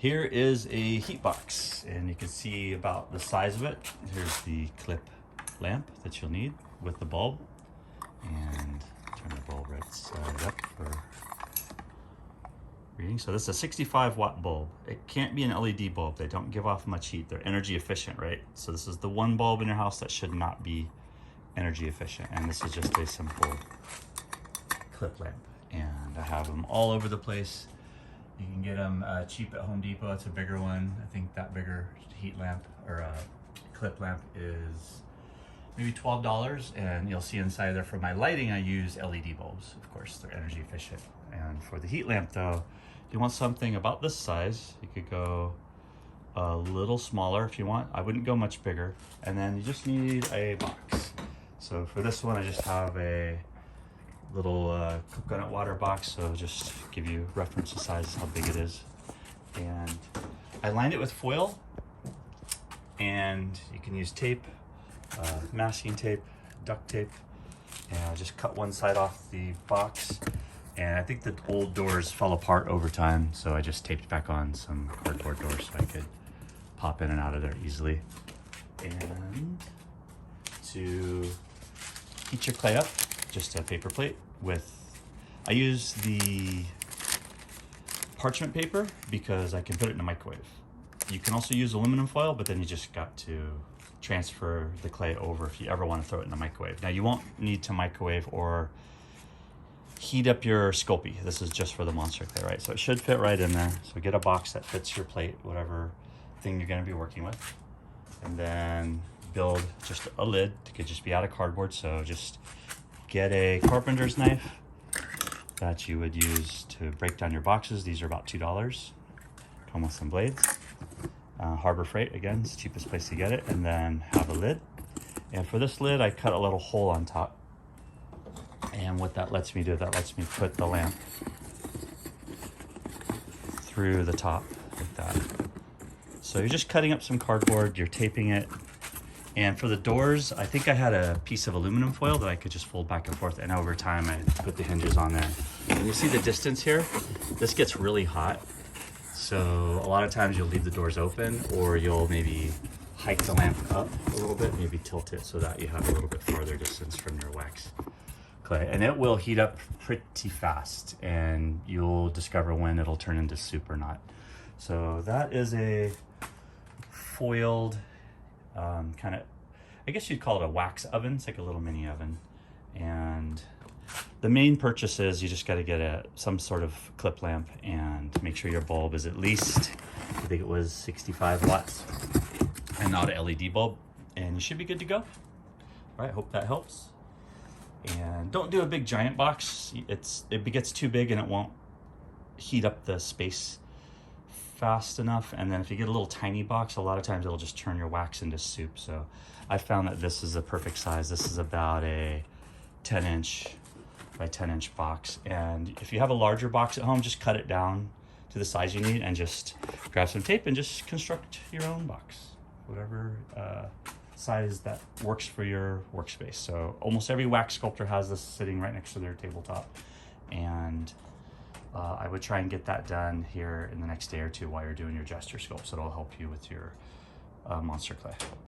Here is a heat box, and you can see about the size of it. Here's the clip lamp that you'll need with the bulb, and turn the bulb right side up for reading. So this is a 65 watt bulb. It can't be an LED bulb. They don't give off much heat. They're energy efficient, right? So this is the one bulb in your house that should not be energy efficient, and this is just a simple clip lamp, and I have them all over the place. You can get them cheap at Home Depot. It's a bigger one. I think that bigger heat lamp or clip lamp is maybe $12, and you'll see inside there for my lighting I use LED bulbs. Of course, they're energy efficient. And for the heat lamp though, if you want something about this size, you could go a little smaller if you want. I wouldn't go much bigger. And then you just need a box. So for this one, I just have a little coconut water box, so just give you reference the size, how big it is. And I lined it with foil, and you can use tape, masking tape, duct tape, and I just cut one side off the box. And I think the old doors fell apart over time, so I just taped back on some cardboard doors so I could pop in and out of there easily. And to heat your clay up, just a paper plate with, I use the parchment paper because I can put it in a microwave. You can also use aluminum foil, but then you just got to transfer the clay over if you ever want to throw it in the microwave. Now you won't need to microwave or heat up your Sculpey. This is just for the monster clay, right? So it should fit right in there. So get a box that fits your plate, whatever thing you're going to be working with, and then build just a lid. It could just be out of cardboard, so just get a carpenter's knife that you would use to break down your boxes. These are about $2. Come with some blades. Harbor Freight, again, it's the cheapest place to get it. And then have a lid. And for this lid, I cut a little hole on top. And what that lets me do, that lets me put the lamp through the top like that. So you're just cutting up some cardboard, you're taping it. And for the doors, I think I had a piece of aluminum foil that I could just fold back and forth, and over time I put the hinges on there. And you see the distance here? This gets really hot. So a lot of times you'll leave the doors open, or you'll maybe hike the lamp up a little bit, maybe tilt it so that you have a little bit farther distance from your wax clay. And it will heat up pretty fast, and you'll discover when it'll turn into soup or not. So that is a foiled kind of, I guess you'd call it a wax oven. It's like a little mini oven. And the main purchase is you just got to get some sort of clip lamp and make sure your bulb is at least, I think it was 65 watts and not an LED bulb, and you should be good to go. All right, hope that helps. And don't do a big giant box. It gets too big and it won't heat up the space fast enough. And then if you get a little tiny box, a lot of times it'll just turn your wax into soup. So I found that this is a perfect size. This is about a 10-inch by 10-inch box. And if you have a larger box at home, just cut it down to the size you need and just grab some tape and just construct your own box, whatever size that works for your workspace. So almost every wax sculptor has this sitting right next to their tabletop. And I would try and get that done here in the next day or two while you're doing your gesture sculpts. It'll help you with your monster clay.